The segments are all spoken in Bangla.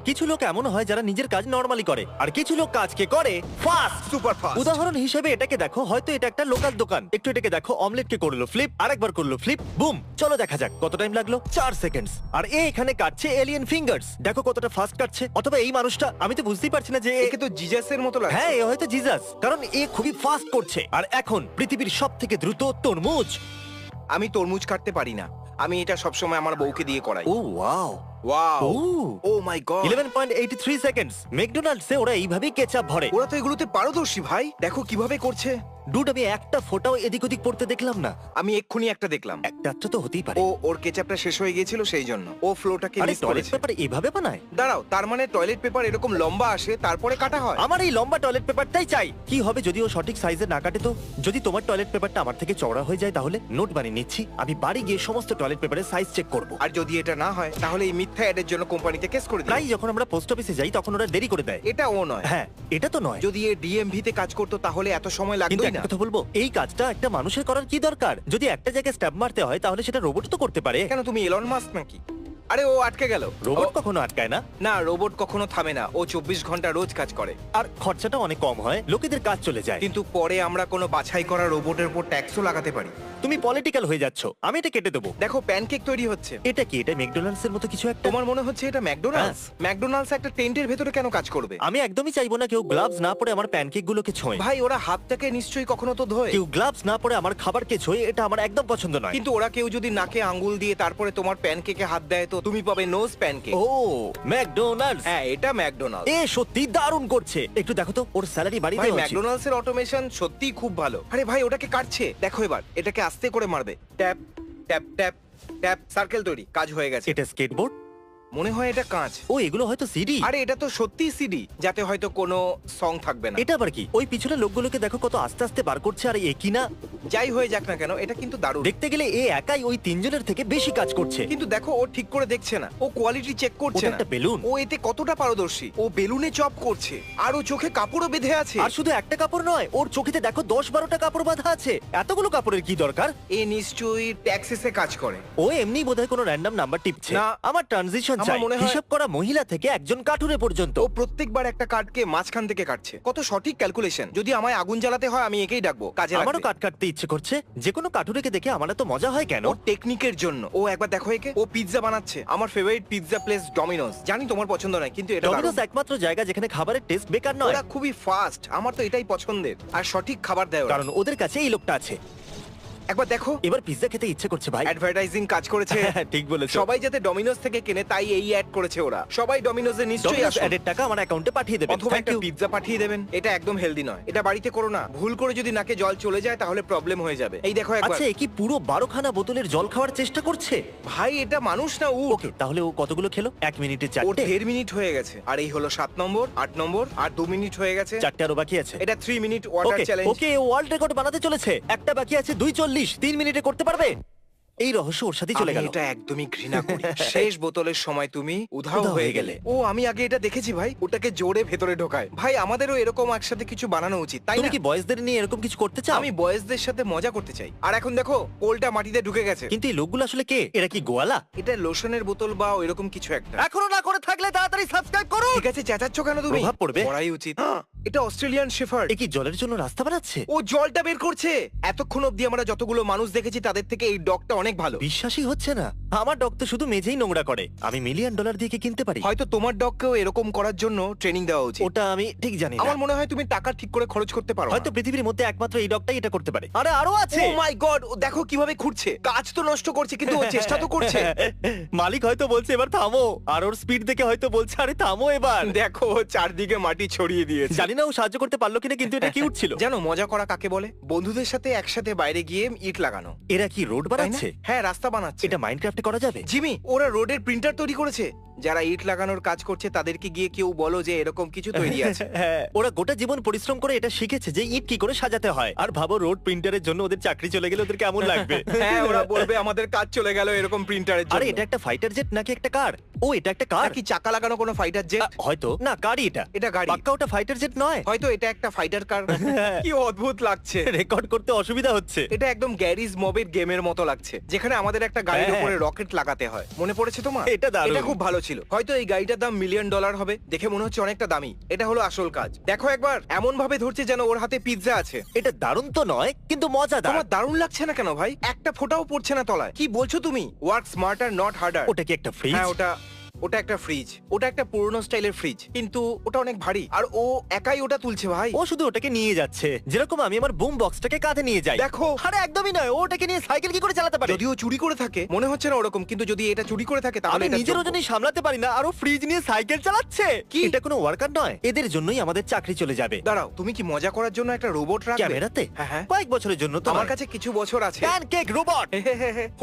কিছু লোক এমন হয় যারা নিজের কাজ নরমালি করে আর কিছু লোক কাজকে করে ফাস্ট। Super fast. উদাহরণ হিসেবে এটাকে দেখো, হয়তো এটা একটা লোকাল দোকান। একটু এটাকে দেখো, অমলেটকে করলো ফ্লিপ, আরেকবার করলো ফ্লিপ, বুম। চলো দেখা যাক কত টাইম লাগলো, 4 সেকেন্ডস। আর এ এখানে কাটছে এলিয়েন ফিঙ্গারস। দেখো কতটা ফাস্ট কাটছে। অথবা এই মানুষটা, আমি তো বুঝতেই পারছি না যে একে তো জিজাসের মতো লাগছে। হ্যাঁ, এ হয়তো জিজাস, কারণ এ খুবই ফাস্ট করছে। আর এখন পৃথিবীর সবথেকে দ্রুত তরমুজ। আমি তরমুজ কাটতে পারি না, আমি এটা সবসময় আমার বউকে দিয়ে করাই। ও ওয়াও, ওয়াও, ও ও মাই গড। 11.83 সেকেন্ডস। ম্যাকডোনাল্ডসে ওরা এইভাবেই কেচাপ ভরে। ওরা তো এগুলোতে পারদর্শী ভাই, দেখো কিভাবে করছে। ডুড, আমি একটা ফোঁটাও এদিক ওদিক পড়তে দেখলাম না। আমি এক্ষুনি একটা দেখলাম। একটা তো হতেই পারে। ওর কেচাপটা শেষ হয়ে গিয়েছিল, সেই জন্য ও ফ্লোটাকে আরে মিস টয়লেট করেছে। পেপার এভাবে বানায়? দাঁড়াও, তার মানে টয়লেট পেপার এরকম লম্বা আসে তারপরে কাটা হয়? আমার এই লম্বা টয়লেট পেপারটাই চাই। কি হবে যদি ও সঠিক সাইজে না কাটে? তো যদি তোমার টয়লেট পেপারটা আমার থেকে চওড়া হয়ে যায় তাহলে? নোট বানিয়ে নিচ্ছি, আমি বাড়ি গিয়ে সমস্ত টয়লেট পেপারের সাইজ চেক করব। আর যদি এটা না হয় তাহলে এই মিথ্যা অ্যাডের জন্য কোম্পানিতে কেস করে দিই। প্রায় যখন আমরা পোস্ট অফিসে যাই তখন ওরা দেরি করে দেয়। এটা ও নয়। হ্যাঁ, এটা তো নয়। যদি এ ডিএমভি তে কাজ করতো তাহলে এত সময় কিন্তু লাগতোই একটা না। কথা বলবো, এই কাজটা একটা মানুষের করার কি দরকার? যদি একটা জায়গায় স্ট্যাম্প মারতে হয় তাহলে সেটা রোবট তো করতে পারে। কেন, তুমি এলন মাস্ক নাকি? আরে ও আটকে গেল। রোবট কখনো আটকায় না। না, রোবট কখনো থামে না, ও 24 ঘন্টা রোজ কাজ করে। আর খরচাটা অনেক কম হয়, লোকেদের কাজ চলে যায়। কিন্তু পরে আমরা কোনো বাছাই করা রোবটের উপর ট্যাক্সও লাগাতে পারি। তুমি পলিটিক্যাল হয়ে যাচ্ছ, আমি এটা কেটে দেবো। দেখো, প্যানকেক তৈরি হচ্ছে। এটা কি? এটা ম্যাকডোনাল্ডস এর মতো কিছু একটা। তোমার মনে হচ্ছে এটা ম্যাকডোনাল্ডস? ম্যাকডোনাল্ডস একটা টেন্টের ভেতরে কেন কাজ করবে? আমি একদমই চাইবো না কেউ গ্লাভস না পরে আমার প্যানকেক গুলোকে ছোঁয়। ভাই, ওরা হাতটাকে নিশ্চয়ই কখনো তো ধোয়। কেউ গ্লাভস না পরে আমার খাবারকে ছোঁয়, এটা আমার একদম পছন্দ নয়। কিন্তু ওরা কেউ যদি নাকে আঙ্গুল দিয়ে তারপরে তোমার প্যানকেকে হাত দেয় তো তুমি পাবে নোজ প্যানকেক। ও ম্যাকডোনাল্ডস, হ্যাঁ, এটা ম্যাকডোনাল্ডস। এ সত্যি দারুণ করছে। একটু দেখো তো, ওর স্যালারি বাড়িয়ে ভাই, দেওয়া উচিত। ম্যাকডোনাল্ডস এর অটোমেশন সত্যিই খুব ভালো। আরে ভাই, ওটাকে কাটছে দেখো। এবার এটাকে আস্তে করে মারবে। Tap tap tap tap, circle তৈরি, কাজ হয়ে গেছে। এটা স্কেটবোর্ড? মনে হয় এটা কাঁচ। ও, এগুলো হয়তো সিডি। আরে এটা তো সত্যি সিডি, যাতে হয়তো কোনো সং থাকবে না। এটা আবার কি? ওই পিছনে লোকগুলোকে দেখো কত আস্তে আস্তে বার করছে। আর এ কি না, যাই হয়ে যাক না কেন, এটা কিন্তু দারুণ। দেখতে গেলে এ একাই ওই তিনজনের থেকে বেশি কাজ করছে। কিন্তু দেখো, ও ঠিক করে দেখছে না, ও কোয়ালিটি চেক করছে ওটা না। একটা বেলুন। ও এতে কতটা পারদর্শী। ও বেলুনে চপ করছে আর ও চোখে কাপড়ও বেঁধে আছে। আর শুধু একটা কাপড় নয়, ওর চোখেতে দেখো 10-12টা কাপড় বাঁধা আছে। এতগুলো কাপড়ের কি দরকার? এ নিশ্চয়ই ট্যাক্সিসে কাজ করে। ও এমনি বোধহয় কোনো র্যান্ডম নাম্বার টিপছে। না, আমার ট্রানজিশন আমার চাই, মনে হয়- হিসাব করা মহিলা থেকে একজন কাঠুরে পর্যন্ত। ও প্রত্যেকবার একটা কাঠকে মাঝখান থেকে কাটছে। কত সঠিক ক্যালকুলেশন। যদি আমায় আগুন জ্বালাতে হয় আমি একেই ডাকবো, কাজে আমারও লাগবে। কাট কাটতে ইচ্ছে করছে। যে কোনো কাঠুরেকে দেখে আমার এত মজা হয় কেন? ও টেকনিকের জন্য। ও একবার দেখো একে, ও পিৎজা বানাচ্ছে। আমার ফেভারিট পিৎজা প্লেস ডমিনোস। জানি তোমার পছন্দ নয়, কিন্তু এটা ডমিনোস দারুণ। একমাত্র জায়গা যেখানে খাবারের টেস্ট বেকার নয়। ওরা খুবই ফাস্ট, আমার তো এটাই পছন্দের। আর সঠিক খাবার দেয় ওরা। কারণ ওদের কাছে এই লোকটা আছে। একবার দেখো, এবার পিৎজা খেতে ইচ্ছে করছে ভাই। অ্যাডভার্টাইজিং কাজ করেছে। ঠিক বলেছো। সবাই যাতে ডমিনোস থেকে কেনে তাই এই অ্যাড করেছে ওরা। সবাই ডমিনোসে নিশ্চয়ই ডমিনোস আসুন। অ্যাডের টাকা আমার অ্যাকাউন্টে পাঠিয়ে দেবেন। অথবা থ্যাংক একটা ইউ। পিৎজা পাঠিয়ে দেবেন। এটা একদম হেলদি নয়, এটা বাড়িতে করো না। ভুল করে যদি নাকে জল চলে যায় তাহলে প্রবলেম হয়ে যাবে। এই দেখো একবার। আচ্ছা, এ কি পুরো 12খানা বোতলের জল খাওয়ার চেষ্টা করছে? ভাই, এটা মানুষ না উট। ওকে, তাহলে ও কতগুলো খেলো? 1 মিনিটে ওর 4টে। 1.5 মিনিট হয়ে গেছে। আর এই হলো 7 নম্বর, 8 নম্বর, আর 2 মিনিট হয়ে গেছে। 4টে আরো বাকি আছে। এটা 3 মিনিট ওয়াটার ওকে চ্যালেঞ্জ। ওকে, ওয়ার্ল্ড রেকর্ড বানাতে চলেছে। একটা বাকি আছে 2:40। 3 মিনিটে করতে পারবে? এই রহস্য ওর সাথে চলে আমি গেল। এটা একদমই ঘৃণা করি। শেষ বোতলের সময় তুমি উধাও হয়ে গেলে। ও, আমি আগে এটা দেখেছি ভাই, ওটাকে জোরে ভেতরে ঢোকায়। ভাই, আমাদেরও এরকম একসাথে কিছু বানানো উচিত, তাই তুমি না? কি বয়েজদের নিয়ে এরকম কিছু করতে চাও? আমি বয়েজদের সাথে মজা করতে চাই। আর এখন দেখো, পোলটা মাটিতে ঢুকে গেছে। কিন্তু এই লোকগুলো আসলে কে? এরা কি গোয়ালা? এটা লোশনের বোতল বা এরকম কিছু একটা। এখনো না করে থাকলে তাড়াতাড়ি সাবস্ক্রাইব করুন। ঠিক আছে, চেঁচাচ্ছ কেন তুমি? প্রভাব পড়বে। করাই উচিত। এটা অস্ট্রেলিয়ান শেফার্ড। এ কি জলের জন্য রাস্তা বানাচ্ছে? ও জলটা বের করছে। এতক্ষণ অবধি আমরা যতগুলো মানুষ দেখেছি তাদের থেকে এই ডগটা অনেক ভালো। বিশ্বাসই হচ্ছে না। আমার ডগ তো শুধু মেঝেই নোংরা করে। আমি $1,000,000 দিয়ে কি কিনতে পারি? হয়তো তোমার ডগকেও এরকম করার জন্য ট্রেনিং দেওয়া উচিত। ওটা আমি ঠিক জানি না। আমার মনে হয় তুমি টাকা ঠিক করে খরচ করতে পারো। হয়তো পৃথিবীর মধ্যে একমাত্র এই ডগটাই এটা করতে পারে। আরে আরো আছে। ও মাই গড, ও দেখো কিভাবে খুঁড়ছে। কাজ তো নষ্ট করছে কিন্তু ও চেষ্টা তো করছে। মালিক হয়তো বলছে এবার থামো, আর ওর স্পিড দেখে হয়তো বলছে আরে থামো এবার। দেখো, ও চারদিকে মাটি ছড়িয়ে দিয়েছে। জানি না ও সাহায্য করতে পারলো কিনা, কিন্তু এটা কিউট ছিল। জানো মজা করা কাকে বলে? বন্ধুদের সাথে একসাথে বাইরে গিয়ে ইট লাগানো। এরা কি রোড তাই না? বানাচ্ছে? হ্যাঁ, রাস্তা বানাচ্ছে। এটা মাইনক্রাফটে করা যাবে? জিমি, ওরা রোডের প্রিন্টার তৈরি করেছে। যারা ইট লাগানোর কাজ করছে তাদেরকে গিয়ে কেউ বলো যে এরকম কিছু তৈরি আছে। হ্যাঁ, ওরা গোটা জীবন পরিশ্রম করে এটা শিখেছে যে ইট কি করে সাজাতে হয়। আর ভাবো, রোড প্রিন্টারের জন্য ওদের চাকরি চলে গেলে ওদের কেমন লাগবে। হ্যাঁ, ওরা বলবে আমাদের কাজ চলে গেল এরকম প্রিন্টারের জন্য। আরে এটা একটা ফাইটার জেট নাকি একটা কার? ও, এটা একটা কার। কি চাকা লাগানো কোনো ফাইটার জেট? হয়তো না, কারই এটা। এটা গাড়ি। পাক্কা ওটা ফাইটার জেট নয়। হয়তো এটা একটা ফাইটার কার। কি অদ্ভুত লাগছে। রেকর্ড করতে অসুবিধা হচ্ছে। এটা একদম গ্যারিজ মবের গেমের মতো লাগছে, যেখানে আমাদের একটা গাড়ির হ্যাঁ। উপরে রকেট লাগাতে হয়। মনে পড়েছে তোমার? এটা দারুণ। এটা খুব ভালো ছিল। হয়তো এই গাড়িটার দাম $1 মিলিয়ন হবে, দেখে মনে হচ্ছে অনেকটা দামি। এটা হলো আসল কাজ। দেখো একবার, এমন ভাবে ধরছে যেন ওর হাতে পিৎজা আছে। এটা দারুণ তো নয়, কিন্তু মজাদার। তোমার দারুণ লাগছে না কেন ভাই? একটা ফোঁটাও পড়ছে না তলায়। কি বলছো তুমি? Work smarter not harder. ওটা কি একটা ফ্রিজ? হ্যাঁ, ওটা একটা ফ্রিজ। ওটা একটা পুরনো স্টাইলের ফ্রিজ, কিন্তু ওটা অনেক ভারী। আর ও একাই ওটা তুলছে ভাই। ও শুধু ওটাকে নিয়ে যাচ্ছে, যেরকম আমি আমার বুম বক্সটাকে কাঁধে নিয়ে যাই। দেখো। আরে একদমই নয়, ও ওটাকে নিয়ে সাইকেল কি করে চালাতে পারে? যদিও চুরি করে থাকে, মনে হচ্ছে না ওরকম, কিন্তু যদি এটা চুরি করে থাকে তাহলে আমি এটা নিজের যোগ্য। ওজনই সামলাতে পারি না, আর ও ফ্রিজ নিয়ে সাইকেল চালাচ্ছে। কি? এটা কোনো ওয়ার্কার নয়, এদের জন্যই আমাদের চাকরি চলে যাবে। দাঁড়াও, তুমি কি মজা করার জন্য একটা রোবট রাখবে? ক্যামেরাতে? হ্যাঁ হ্যাঁ। কয়েক বছরের জন্য তো আমার নয়। কাছে কিছু বছর আছে। Pancake robot.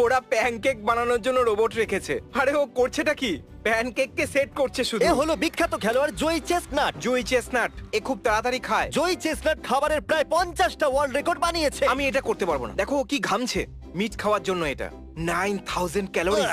ওরা প্যানকেক বানানোর জন্য রোবট রেখেছে। আরে ও করছেটা কি? প্যানকেককে সেট করছে শুধু। এ হলো বিখ্যাত খেলোয়াড় জয়ী চেস্টনাট। জুই চেস্টনাট। এ খুব তাড়াতাড়ি খায়। জয়ী চেস্টনাট খাবারের প্রায় 50টা ওয়ার্ল্ড রেকর্ড বানিয়েছে। আমি এটা করতে পারবো না। দেখো ও কি ঘামছে মিট খাওয়ার জন্য। এটা 9000 ক্যালোরি।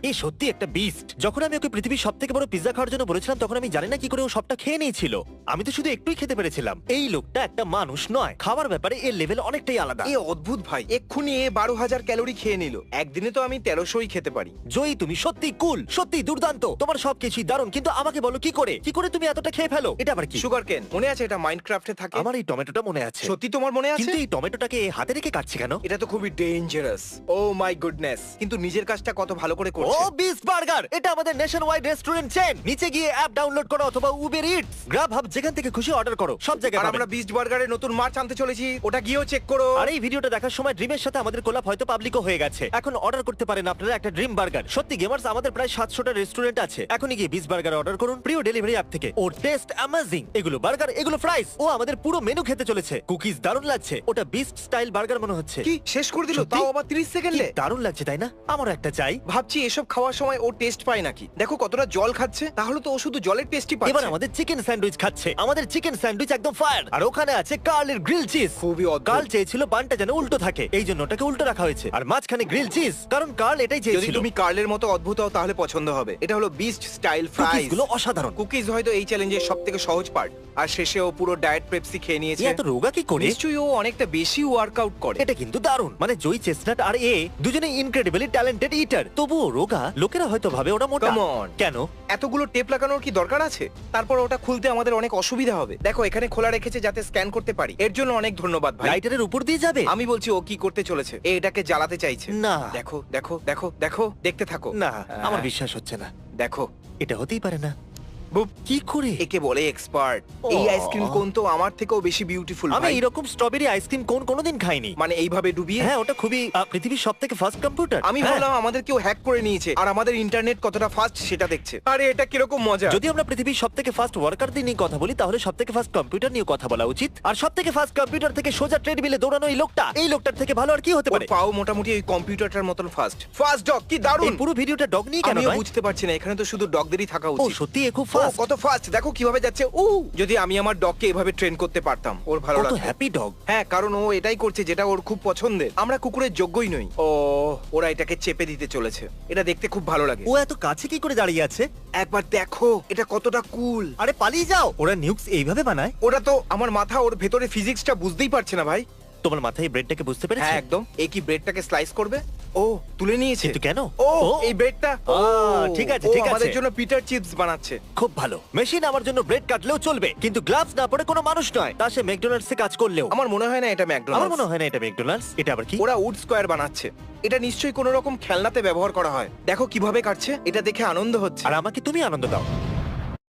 এই সত্যি একটা বিস্ট। যখন আমি ওকে পৃথিবীর সবথেকে বড় পিজ্জা খাওয়ার জন্য বলেছিলাম, তখন আমি জানি না কি করে ও সবটা খেয়ে নিয়েছিল। আমি তো শুধু একটুই খেতে পেরেছিলাম। এই লোকটা একটা মানুষ নয়, খাবার ব্যাপারে এর লেভেল অনেকটাই আলাদা। এ অদ্ভুত ভাই। এক্ষুনি এ 12000 ক্যালোরি খেয়ে নিল। একদিনে তো আমি 1300ই খেতে পারি। জয়ী, তুমি সত্যি কুল, সত্যি দুর্দান্ত। তোমার সবকিছুই দারুণ, কিন্তু আমাকে বলো কি করে তুমি এতটা খেয়ে ফেলো? এটা আবার কি? সুগার কেন মনে আছে? এটা মাইনক্রাফটে থাকে। আমার এই টমেটোটা মনে আছে। সত্যি তোমার মনে আছে? কিন্তু এই টমেটোটাকে হাতে রেখে কাটছে কেন? এটা তো খুবই ডেঞ্জারাস। O my goodness. কিন্তু নিজের কাজটা কত ভালো করে ও করছে। বিস্ট বার্গার, এটা আমাদের নেশন ওয়াইড রেস্টুরেন্ট চেন। নিচে গিয়ে অ্যাপ ডাউনলোড করো অথবা উবের ইটস, গ্রাব হাব, যেখান থেকে খুশি অর্ডার করো, সব জায়গায় আর পাবেন। আমরা বিস্ট বার্গারের নতুন মার্চ আনতে চলেছি, ওটা গিয়েও চেক করো। আর এই ভিডিওটা দেখার সময় ড্রিমের সাথে আমাদের কোলাপ হয়তো পাবলিকও হয়ে গেছে। এখন অর্ডার করতে পারেন আপনারা একটা ড্রিম বার্গার। সত্যি গেমার্স, আমাদের প্রায় 700টা রেস্টুরেন্ট আছে। এখনই গিয়ে বিস্ট বার্গার অর্ডার করুন প্রিয় ডেলিভারি অ্যাপ থেকে। ওর টেস্ট অ্যামেজিং। এগুলো বার্গার, এগুলো ফ্রাইস। ও আমাদের পুরো মেনু খেতে চলেছে। কুকিজ দারুণ লাগছে। ওটা বিস্ট স্টাইল বার্গার মনে হচ্ছে। কি শেষ করে দিল? সত্যি? তাও আবার 30 সেকেন্ডে। কি দারুণ লাগছে, তাই না? আমারও একটা চাই। ভাবছি এসব খাওয়ার সময় ও টেস্ট পায় নাকি। দেখো কতটা জল খাচ্ছে। তাহলে তো ও শুধু জলের টেস্টই পাচ্ছে। এবার আমাদের চিকেন স্যান্ডউইচ খাচ্ছে। আমাদের চিকেন স্যান্ডউইচ একদম ফায়ার। আর ওখানে আছে কার্লের গ্রিল চিজ। খুবই অদ্ভুত। কার্ল চেয়েছিল বানটা যেন উল্টো থাকে, এই জন্য ওটাকে উল্টো রাখা হয়েছে। আর মাঝখানে গ্রিল চিজ, কারণ কার্ল এটাই যদি চেয়েছিল। তুমি কার্লের মতো অদ্ভুত হও তাহলে পছন্দ হবে। এটা হলো বিস্ট স্টাইল ফ্রাইস। গুলো অসাধারণ। কুকিজ হয়তো এই চ্যালেঞ্জের সবথেকে সহজ পার্ট। আর শেষে ও পুরো ডায়েট পেপসি খেয়ে নিয়েছে। এত রোগা কি করে? নিশ্চয়ই ও অনেকটা বেশি ওয়ার্কআউট করে। এটা কিন্তু দারুণ। মানে জয়ী চেস্টনাট আর এ দুজনে ইনক্রেডিবলি ট্যালেন্টেড ইটার, তবুও রোগা। লোকেরা হয়তো ভাবে ওরা মোটা। Come on. কেন? এতগুলো টেপ লাগানোর কি দরকার আছে? তারপর ওটা খুলতে আমাদের অনেক অসুবিধা হবে। দেখো এখানে খোলা রেখেছে যাতে স্ক্যান করতে পারি। এর জন্য অনেক ধন্যবাদ ভাই। লাইটারের উপর দিয়ে যাবে? আমি বলছি ও কি করতে চলেছে। এ এটাকে জ্বালাতে চাইছে। না। দেখো দেখো দেখো দেখো, দেখতে থাকো। না, হ্যাঁ। আমার বিশ্বাস হচ্ছে না। দেখো এটা হতেই পারে না। বুপ। কি করে? একে বলে এক্সপার্ট। এই ও। আইসক্রিম কোন তো আমার থেকেও বেশি বিউটিফুল আমি ভাই। এইরকম স্ট্রবেরি আইসক্রিম কোন কোনোদিন খাইনি। মানে এইভাবে ডুবিয়ে। হ্যাঁ, ওটা খুবই পৃথিবীর সবথেকে ফার্স্ট কম্পিউটার। আমি ভাবলাম আমাদের কেউ হ্যাক করে নিয়েছে আর আমাদের ইন্টারনেট কতটা ফাস্ট সেটা দেখছে। আরে এটা কিরকম মজা। যদি আমরা পৃথিবীর সবথেকে ফাস্ট ওয়ার্কারদের নিয়ে কথা বলি, তাহলে সবথেকে ফাস্ট কম্পিউটার নিয়ে কথা বলা উচিত। আর সবথেকে ফাস্ট কম্পিউটার থেকে সোজা ট্রেডমিলে দৌড়ানো এই লোকটার থেকে ভালো আর কি হতে ওর পারে? পাও মোটামুটি ওই কম্পিউটারটার মতন ফাস্ট ডগ কি এই দারুণ। পুরো ভিডিওটা ডগ নিয়ে কেন আমিও নয়? বুঝতে পারছি না, এখানে তো শুধু ডগদেরই থাকা ও উচিত। সত্যি এ খুব ও ফাস্ট। কত ফাস্ট, দেখো কিভাবে যাচ্ছে। যদি আমি আমার ডগকে এভাবে ট্রেন করতে পারতাম, ওর ভালো ও তো লাগতো। Happy dog. হ্যাঁ, কারণ ও এটাই করছে যেটা ওর খুব পছন্দের। আমরা কুকুরের যোগ্যই নই। ও ওরা এটাকে চেপে দিতে চলেছে। এটা দেখতে খুব ভালো লাগে। ও এত কাছে কি করে দাঁড়িয়ে আছে? একবার দেখো এটা কতটা কুল। আরে পালিয়ে যাও। ওরা নিউক্স এইভাবে বানায়? ওরা তো আমার মাথা ওর ভেতরে ফিজিক্সটা বুঝতেই পারছে না ভাই। তোমার মাথায় এই ব্রেডটাকে বুঝতে পেরেছে? হ্যাঁ একদম। এই কি ব্রেডটাকে স্লাইস করবে? ও তুলে নিয়েছে। কিন্তু কেন? ও এই ব্রেডটা। ঠিক আছে, ও ঠিক আছে। আমাদের জন্য পিটার চিপস বানাচ্ছে। খুব ভালো। মেশিন আমার জন্য ব্রেড কাটলেও চলবে, কিন্তু গ্লাভস না পরে কোনো মানুষ নয়, তা সে ম্যাকডোনাল্ডসে কাজ করলেও। আমার মনে হয় না এটা আমার ম্যাকডোনাল্ডস। মনে হয় না এটা ম্যাকডোনাল্ডস। এটা আবার কি? ওরা উড স্কয়ার বানাচ্ছে। এটা নিশ্চয়ই কোনো রকম খেলনাতে ব্যবহার করা হয়। দেখো কিভাবে কাটছে, এটা দেখে আনন্দ হচ্ছে। আর আমাকে তুমি আনন্দ দাও।